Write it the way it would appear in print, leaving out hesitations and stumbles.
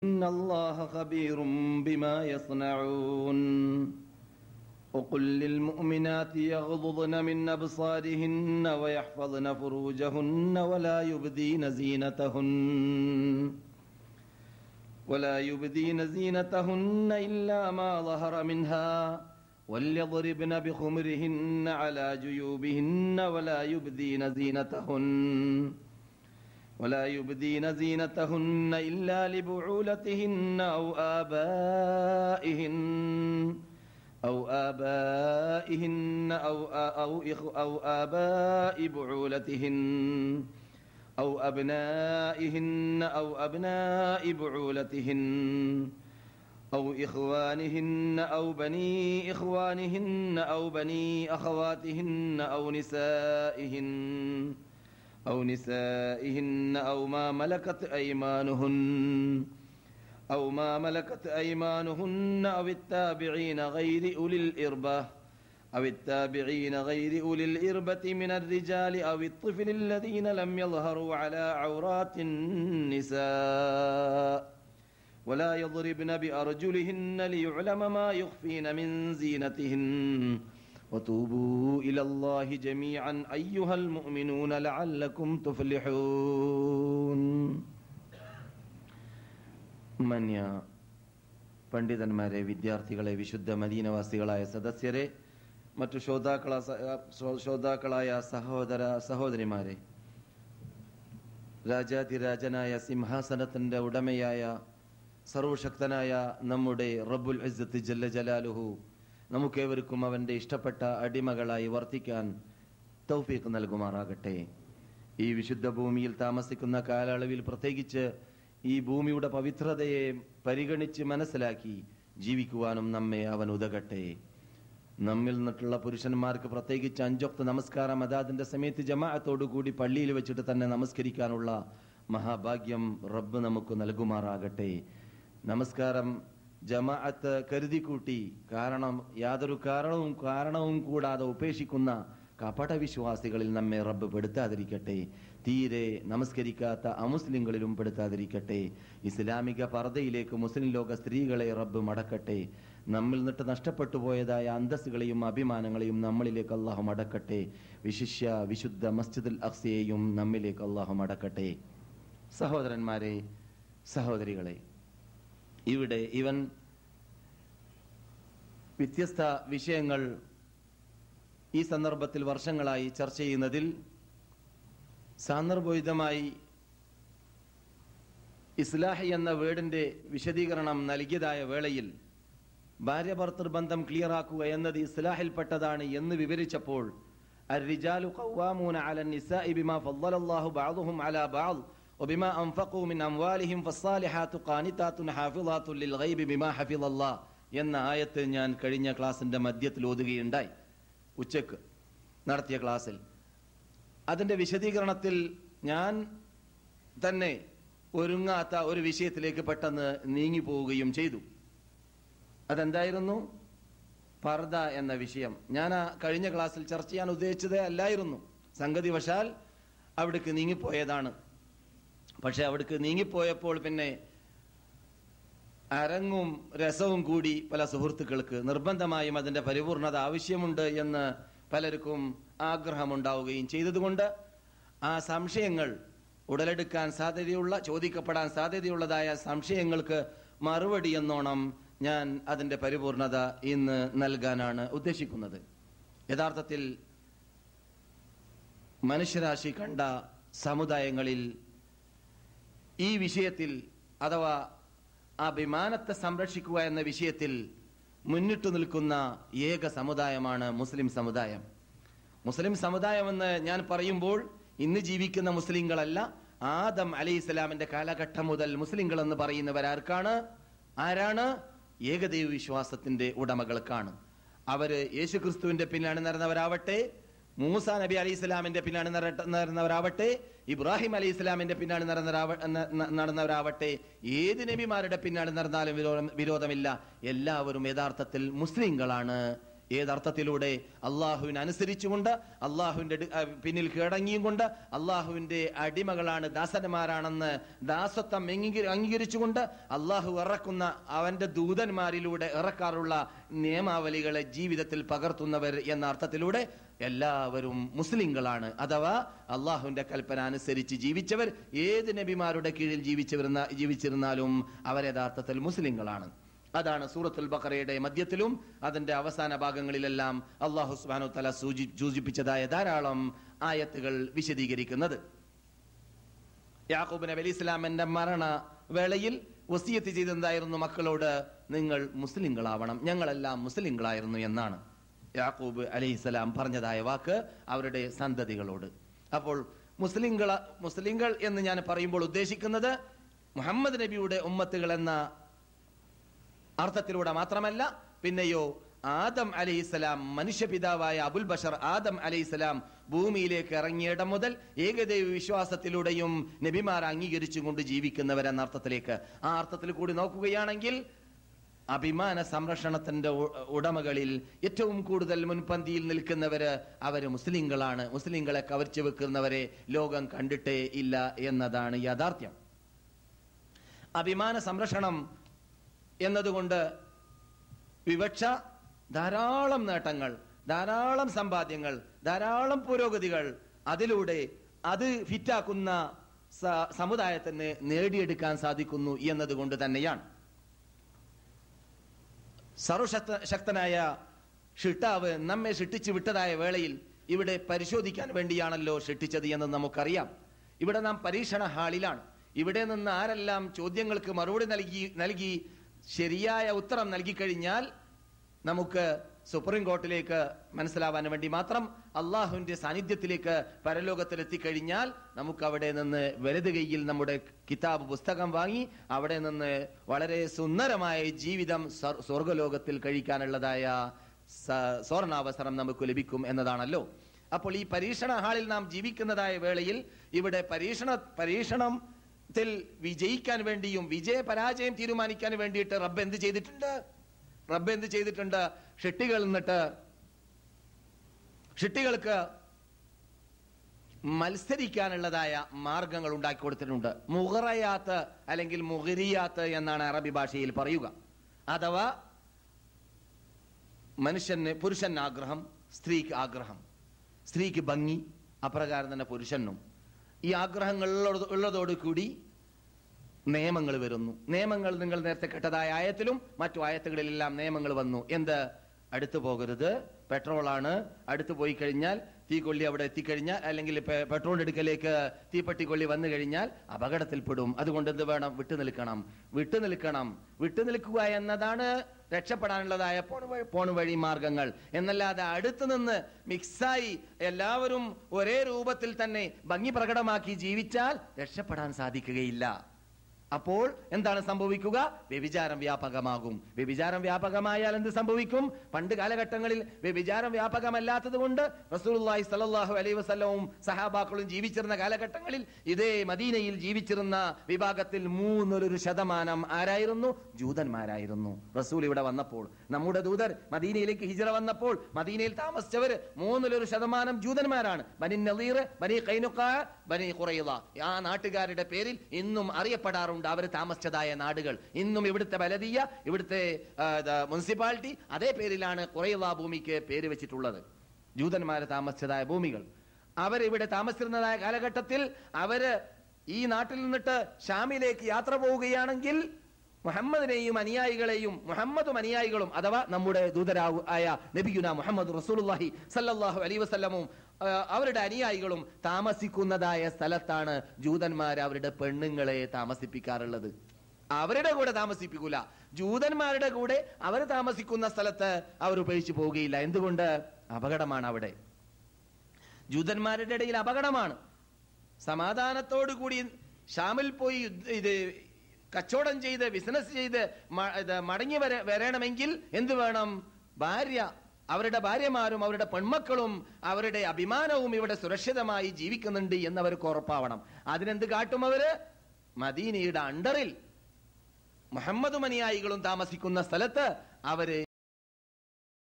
إن الله خبير بما يصنعون وقل للمؤمنات يغضضن من أبصارهن ويحفظن فروجهن ولا يبدين زينتهن إلا ما ظهر منها وليضربن بخمرهن على جيوبهن ولا يبدين زينتهن إلا لبعولتهن أو آبائهن أو آباء بعولتهن أو أبنائهن أو أبناء بعولتهن أو إخوانهن أو بني إخوانهن أو بني أخواتهن أو نسائهن أو ما ملكت أيمانهن أو التابعين غير أولي الإربة من الرجال أو الطفل الذين لم يظهروا على عورات النساء ولا يضربن بأرجلهن ليعلم ما يخفين من زينتهن وتوبوا إلى الله جميعا أيها المؤمنون لعلكم تفلحون. മന്യ പണ്ഡിതന്മാരെ, വിദ്യാർത്ഥികളെ, വിശുദ്ധ മദീനവാസികളായ സദസ്യരെ, മറ്റു ശ്രോതാക്കളായ സഹോദരിമാരെ, രാജാതിരാജനായ സിംഹാസനത്തിന്റെ ഉടമയായ സർവശക്തനായ നമ്മുടെ റബ്ബുൽ ഇസ്സത്ത് ജല്ല ജലാലുഹു നമുക്കേവർക്കും അവന്റെ ഇഷ്ടപ്പെട്ട അടിമകളായി വർത്തിക്കാൻ തൗഫീഖ് നൽകുമാറാകട്ടെ. ഈ വിശുദ്ധ ഭൂമിയിൽ താമസിക്കുന്ന കാലയളവിൽ പ്രത്യേകിച്ച് ഈ ഭൂമിയുടെ പവിത്രതയെ പരിഗണിച്ച് മനസ്സിലാക്കി ജീവിക്കുവാനും നമ്മെ അവൻ ഉതകട്ടെ. നമ്മിൽ നിന്നിട്ടുള്ള പുരുഷന്മാർക്ക് പ്രത്യേകിച്ച് 5 വക്ത് നമസ്കാരം അതാതിന്റെ സമയത്ത് ജമാഅത്തോടു കൂടി പള്ളിയിൽ വെച്ചിട്ട് തന്നെ നമസ്കരിക്കാനുള്ള മഹാഭാഗ്യം റബ്ബ് നമുക്ക് നൽകുമാറാകട്ടെ. നമസ്കാരം ജമാഅത്ത് കരുതിക്കൂട്ടി യാതൊരു കാരണവും കൂടാതെ ഉപേക്ഷിക്കുന്ന കപടവിശ്വാസികളിൽ നമ്മെ റബ്ബ് പെടുത്താതിരിക്കട്ടെ. തീരെ നമസ്കരിക്കാത്ത അമുസ്ലിങ്ങളിലും പെടുത്താതിരിക്കട്ടെ. ഇസ്ലാമിക പർദയിലേക്ക് മുസ്ലിം ലോക സ്ത്രീകളെ റബ്ബ് മടക്കട്ടെ. നമ്മിൽ നിന്നിട്ട് നഷ്ടപ്പെട്ടു പോയതായ അന്തസ്സുകളെയും അഭിമാനങ്ങളെയും നമ്മളിലേക്ക് അള്ളാഹു മടക്കട്ടെ. വിശിഷ്യ വിശുദ്ധ മസ്ജിദുൽ അഖ്സയെയും നമ്മിലേക്ക് അള്ളാഹു മടക്കട്ടെ. സഹോദരന്മാരെ, സഹോദരികളെ, ഇവിടെ ഇവൻ വ്യത്യസ്ത വിഷയങ്ങൾ ഈ സന്ദർഭത്തിൽ വർഷങ്ങളായി ചർച്ച ചെയ്യുന്നതിൽ സാന്ദർഭോചിതമായി ഇസ്ലാഹ് എന്ന വേർഡിന്റെ വിശദീകരണം നൽകിയതായ വേളയിൽ ഭാര്യ ഭർത്തൃ ബന്ധം ക്ലിയറാക്കുക എന്നത് ഇസ്ലാഹിൽപ്പെട്ടതാണ് എന്ന് വിവരിച്ചപ്പോൾ الرجال قوامون على النساء بما فضل الله بعضهم على بعض وبما أنفقوا من أموالهم فالصالحات قانتات حافظات للغيب بما حفظ الله എന്ന ആയത്ത് ഞാൻ കഴിഞ്ഞ ക്ലാസിന്റെ മധ്യത്തിൽ ഓതുകയുണ്ടായി. ഉച്ചക്ക് നടത്തിയ ക്ലാസ്സിൽ അതിന്റെ വിശദീകരണത്തിൽ ഞാൻ തന്നെ ഒരുങ്ങാത്ത ഒരു വിഷയത്തിലേക്ക് പെട്ടെന്ന് നീങ്ങിപ്പോവുകയും ചെയ്തു. അതെന്തായിരുന്നു? പർദ എന്ന വിഷയം. ഞാൻ കഴിഞ്ഞ ക്ലാസ്സിൽ ചർച്ച ചെയ്യാൻ ഉദ്ദേശിച്ചതേ അല്ലായിരുന്നു. സംഗതി വശാൽ അവിടേക്ക് നീങ്ങിപ്പോയതാണ്. പക്ഷെ അവിടേക്ക് നീങ്ങിപ്പോയപ്പോൾ പിന്നെ അരങ്ങും രസവും കൂടി പല സുഹൃത്തുക്കൾക്ക് നിർബന്ധമായും അതിന്റെ പരിപൂർണത ആവശ്യമുണ്ട് എന്ന് പലർക്കും ആഗ്രഹമുണ്ടാവുകയും ചെയ്തതുകൊണ്ട് ആ സംശയങ്ങൾ ഉടലെടുക്കാൻ സാധ്യതയുള്ള, ചോദിക്കപ്പെടാൻ സാധ്യതയുള്ളതായ സംശയങ്ങൾക്ക് മറുപടി എന്നോണം ഞാൻ അതിന്റെ പരിപൂർണത ഇന്ന് നൽകാനാണ് ഉദ്ദേശിക്കുന്നത്. യഥാർത്ഥത്തിൽ മനുഷ്യരാശി കണ്ട സമുദായങ്ങളിൽ ഈ വിഷയത്തിൽ അഥവാ അഭിമാനത്തെ സംരക്ഷിക്കുക എന്ന വിഷയത്തിൽ മുന്നിട്ടു നിൽക്കുന്ന ഏക സമുദായമാണ് മുസ്ലിം സമുദായം. മുസ്ലിം സമുദായമെന്ന് ഞാൻ പറയുമ്പോൾ ഇന്ന് ജീവിക്കുന്ന മുസ്ലിങ്ങളല്ല, ആദം അലൈഹിസ്സലാമിന്റെ കാലഘട്ടം മുതൽ മുസ്ലിങ്ങൾ എന്ന് ആരാണ്? ഏകദൈവ വിശ്വാസത്തിന്റെ ഉടമകൾക്കാണ്. അവര് യേശുക്രിസ്തുവിന്റെ പിന്നിലാണ് നടന്നവരാവട്ടെ, മൂസ നബി അലൈഹി സ്വലാമിന്റെ പിന്നാണ് നടന്നവരാവട്ടെ, ഇബ്രാഹിം അലൈഹി സ്വലാമിന്റെ പിന്നാണ് നടന്നവരാവട്ടെ, ഏത് നബിമാരുടെ പിന്നാണ് നടന്നാലും വിരോധമില്ല. എല്ലാവരും യഥാർത്ഥത്തിൽ മുസ്ലിങ്ങളാണ് ഏതർത്ഥത്തിലൂടെ? അള്ളാഹുവിനെ അനുസരിച്ചുകൊണ്ട്, അള്ളാഹുവിന്റെ പിന്നിൽ കീഴടങ്ങിയും കൊണ്ട്, അള്ളാഹുവിന്റെ അടിമകളാണ്, ദാസന്മാരാണെന്ന് ദാസത്വം അംഗീകരിച്ചുകൊണ്ട്, അള്ളാഹു ഇറക്കുന്ന അവന്റെ ദൂതന്മാരിലൂടെ ഇറക്കാറുള്ള നിയമാവലികളെ ജീവിതത്തിൽ പകർത്തുന്നവർ എന്ന അർത്ഥത്തിലൂടെ എല്ലാവരും മുസ്ലിങ്ങളാണ്. അഥവാ അള്ളാഹുവിന്റെ കൽപ്പന അനുസരിച്ച് ജീവിച്ചവർ, ഏത് നബിമാരുടെ കീഴിൽ ജീവിച്ചിരുന്നാലും അവർ യഥാർത്ഥത്തിൽ മുസ്ലിങ്ങളാണ്. അതാണ് സൂറത്തുൽ ബഖറയുടെ മധ്യത്തിലും അതിന്റെ അവസാന ഭാഗങ്ങളിലെല്ലാം അല്ലാഹു സുബ്ഹാനഹു വ തആല സൂചിപ്പിച്ചതായ ധാരാളം ആയത്തുകൾ വിശദീകരിക്കുന്നത്. യാക്കൂബ് നബി അലൈഹി ഇസ്ലാമിന്റെ മരണ വേളയിൽ വസിയത്ത് ചെയ്തെന്തായിരുന്നു? മക്കളോട് നിങ്ങൾ മുസ്ലിങ്ങളാവണം, ഞങ്ങളെല്ലാം മുസ്ലിങ്ങളായിരുന്നു എന്നാണ് യാക്കൂബ് അലൈഹിസ്സലാം പറഞ്ഞതായ വാക്ക് അവരുടെ സന്തതികളോട്. അപ്പോൾ മുസ്ലിങ്ങൾ എന്ന് ഞാൻ പറയുമ്പോൾ ഉദ്ദേശിക്കുന്നത് മുഹമ്മദ് നബിയുടെ ഉമ്മത്തുകൾ എന്ന അർത്ഥത്തിലൂടെ മാത്രമല്ല, പിന്നെയോ ആദം അലൈഹിസ്സലാം, മനുഷ്യപിതാവായ അബുൽ ബഷർ ആദം അലൈഹിസ്സലാം ഭൂമിയിലേക്ക് ഇറങ്ങിയിടം മുതൽ ഏകദൈവ വിശ്വാസത്തിലൂടെയും നബിമാർ അംഗീകരിച്ചുകൊണ്ട് ജീവിക്കുന്നവരെന്ന അർത്ഥത്തിലേക്ക്, ആ അർത്ഥത്തിൽ കൂടി നോക്കുകയാണെങ്കിൽ അഭിമാന സംരക്ഷണത്തിന്റെ ഉടമകളിൽ ഏറ്റവും കൂടുതൽ മുൻപന്തിയിൽ നിൽക്കുന്നവര് അവര് മുസ്ലിങ്ങളാണ്. മുസ്ലിങ്ങളെ കവർച്ചു വെക്കുന്നവരെ ലോകം കണ്ടിട്ടേ ഇല്ല എന്നതാണ് യാഥാർത്ഥ്യം. അഭിമാന സംരക്ഷണം എന്നതുകൊണ്ട് വിവക്ഷ ധാരാളം നേട്ടങ്ങൾ, ധാരാളം സമ്പാദ്യങ്ങൾ, ധാരാളം പുരോഗതികൾ അതിലൂടെ അത് ഫിറ്റാക്കുന്ന സമുദായത്തിന് നേടിയെടുക്കാൻ സാധിക്കുന്നു എന്നതുകൊണ്ട് തന്നെയാണ്. സർവശക്തനായ ഷിട്ടാവ് നമ്മെ ഷിട്ടിച്ചു വിട്ടതായ വേളയിൽ ഇവിടെ പരിശോധിക്കാൻ വേണ്ടിയാണല്ലോ ഷിട്ടിച്ചത് എന്ന് നമുക്കറിയാം. ഇവിടെ നാം പരീക്ഷണ ഹാളിലാണ്. ഇവിടെ നിന്ന് ആരെല്ലാം ചോദ്യങ്ങൾക്ക് മറുപടി നൽകി ശരിയായ ഉത്തരം നൽകിക്കഴിഞ്ഞാൽ നമുക്ക് സുപ്രീം കോർട്ടിലേക്ക് മനസ്സിലാവാൻ വേണ്ടി മാത്രം അള്ളാഹുവിന്റെ സാന്നിധ്യത്തിലേക്ക് പരലോകത്തിൽ എത്തിക്കഴിഞ്ഞാൽ നമുക്ക് അവിടെ നിന്ന് വലത് കൈയിൽ നമ്മുടെ കിതാബ് പുസ്തകം വാങ്ങി അവിടെ നിന്ന് വളരെ സുന്ദരമായ ജീവിതം സ്വർഗലോകത്തിൽ കഴിക്കാനുള്ളതായ സ്വർണാവസരം നമുക്ക് ലഭിക്കും എന്നതാണല്ലോ. അപ്പോൾ ഈ പരീക്ഷണ ഹാളിൽ നാം ജീവിക്കുന്നതായ വേളയിൽ ഇവിടെ പരീക്ഷണത്തിൽ വിജയിക്കാൻ വേണ്ടിയും വിജയ പരാജയം തീരുമാനിക്കാൻ വേണ്ടിയിട്ട് റബ്ബ് എന്ത് ചെയ്തിട്ടുണ്ട്? ഷിട്ടികൾക്ക് മത്സരിക്കാനുള്ളതായ മാർഗങ്ങൾ ഉണ്ടാക്കി കൊടുത്തിട്ടുണ്ട്. മുഗറയാത്ത് അല്ലെങ്കിൽ മുഗരിയാത്ത് എന്നാണ് അറബി ഭാഷയിൽ പറയുക. അഥവാ പുരുഷൻ ആഗ്രഹം, സ്ത്രീക്ക് ആഗ്രഹം, സ്ത്രീക്ക് ഭംഗി, അപ്രകാരം തന്നെ പുരുഷനും. ഈ ആഗ്രഹങ്ങൾ ഉള്ളതോടുകൂടി നിയമങ്ങൾ വരുന്നു. നിയമങ്ങൾ നിങ്ങൾ നേരത്തെ കേട്ടതായ ആയത്തിലും മറ്റു ആയത്തുകളിലെല്ലാം നിയമങ്ങൾ വന്നു. എന്ത്? അടുത്തു പോകരുത്, പെട്രോളാണ്, അടുത്ത് പോയി കഴിഞ്ഞാൽ തീക്കൊള്ളി അവിടെ എത്തിക്കഴിഞ്ഞാൽ, അല്ലെങ്കിൽ പെട്രോൾ എടുക്കലേക്ക് തീപ്പെട്ടി കൊള്ളി വന്നു കഴിഞ്ഞാൽ അപകടത്തിൽപ്പെടും. അതുകൊണ്ട് എന്ത് വേണം? വിട്ടുനിൽക്കുക എന്നതാണ് രക്ഷപ്പെടാനുള്ളതായ പോണുവഴി മാർഗങ്ങൾ. എന്നല്ലാതെ അടുത്ത് നിന്ന് മിക്സായി എല്ലാവരും ഒരേ രൂപത്തിൽ തന്നെ ഭംഗി പ്രകടമാക്കി ജീവിച്ചാൽ രക്ഷപ്പെടാൻ സാധിക്കുകയില്ല. അപ്പോൾ എന്താണ് സംഭവിക്കുക? വ്യഭിചാരം വ്യാപകമാകും. വ്യഭിചാരം വ്യാപകമായാൽ എന്ത് സംഭവിക്കും? പണ്ട് കാലഘട്ടങ്ങളിൽ വ്യഭിചാരം വ്യാപകമല്ലാത്തത് കൊണ്ട് റസൂലുള്ളാഹി സ്വല്ലല്ലാഹു അലൈഹി വസല്ലവും സഹാബാക്കളും ജീവിച്ചിരുന്ന കാലഘട്ടങ്ങളിൽ ഇതേ മദീനയിൽ ജീവിച്ചിരുന്ന വിഭാഗത്തിൽ 3% ആരായിരുന്നു? ജൂതന്മാരായിരുന്നു. റസൂൽ ഇവിടെ വന്നപ്പോൾ, നമ്മുടെ ദൂതർ മദീനയിലേക്ക് ഹിജ്റ വന്നപ്പോൾ മദീനയിൽ താമസിച്ചവർ 3% ജൂതന്മാരാണ്. ബനി നളീർ, ബനി ഖൈനുഖാ, ബനി ഖുറൈള. ആ നാട്ടുകാരുടെ പേരിൽ ഇന്നും അറിയപ്പെടാറുണ്ട് അവർ താമസിച്ചതായ നാടുകൾ. ഇന്നും ഇവിടുത്തെ ബലദിയ, ഇവിടുത്തെ മുനിസിപ്പാലിറ്റി അതേ പേരിലാണ് ഖുറൈള ഭൂമിക്ക് പേര് വെച്ചിട്ടുള്ളത്. ജൂതന്മാര് താമസിച്ചതായ ഭൂമികൾ. അവരിവിടെ താമസിച്ചിരുന്നതായ കാലഘട്ടത്തിൽ അവര് ഈ നാട്ടിൽ നിന്നിട്ട് ഷാമിലേക്ക് യാത്ര പോവുകയാണെങ്കിൽ മുഹമ്മദിനെയും അനുയായികളെയും, മുഹമ്മദും അനുയായികളും അഥവാ നമ്മുടെ ദൂതരായ നബിയുന മുഹമ്മദ് റസൂലുള്ളാഹി സല്ലല്ലാഹു അലൈഹി വസല്ലമും അവരുടെ അനുയായികളും താമസിക്കുന്നതായ സ്ഥലത്താണ് ജൂതന്മാർ അവരുടെ പെണ്ണുങ്ങളെ താമസിപ്പിക്കാറുള്ളത്. അവരുടെ കൂടെ താമസിപ്പിക്കൂല. ജൂതന്മാരുടെ കൂടെ അവർ താമസിക്കുന്ന സ്ഥലത്ത് അവർ ഉപേക്ഷിച്ചു പോവുകയില്ല. എന്തുകൊണ്ട്? അപകടമാണ്. അവിടെ ജൂതന്മാരുടെ ഇടയിൽ അപകടമാണ്. സമാധാനത്തോടു കൂടി ഷാമിൽ പോയി കച്ചവടം ചെയ്ത് ബിസിനസ് ചെയ്ത് മടങ്ങി വരണമെങ്കിൽ എന്ത് വേണം? അവരുടെ ഭാര്യമാരും അവരുടെ പെൺമക്കളും അവരുടെ അഭിമാനവും ഇവിടെ സുരക്ഷിതമായി ജീവിക്കുന്നുണ്ട് എന്നവർക്ക് ഉറപ്പാവണം. അതിനെന്ത് കാട്ടും? അവര് മദീനയുടെ അണ്ടറിൽ മുഹമ്മദും അനുയായികളും താമസിക്കുന്ന സ്ഥലത്ത് അവര്